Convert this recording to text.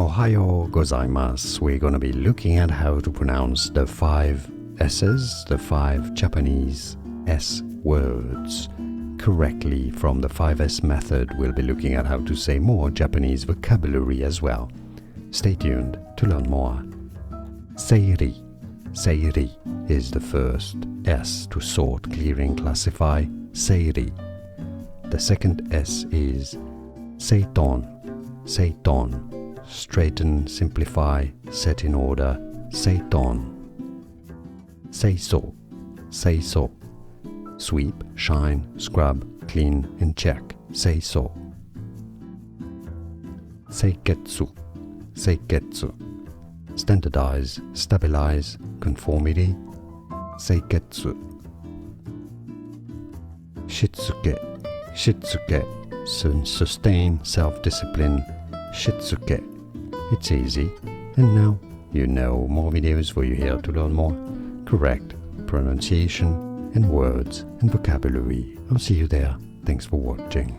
Ohayo gozaimasu. We're going to be looking at how to pronounce the 5 S's, the 5 Japanese S words correctly from the 5S method. We'll be looking at how to say more Japanese vocabulary as well. Stay tuned to learn more. Seiri. Seiri is the first S to sort, clearing, classify. Seiri. The second S is Seiton. Seiton. Straighten, simplify, set in order. Seiton. Seiso. Seiso. Sweep, shine, scrub, clean, and check. Seiso. Seiketsu. Seiketsu. Standardize, stabilize, conformity. Seiketsu. Shitsuke. Shitsuke. Sustain, self-discipline. Shitsuke. It's easy. And now you know. More videos for you here to learn more correct pronunciation and words and vocabulary. I'll see you there. Thanks for watching.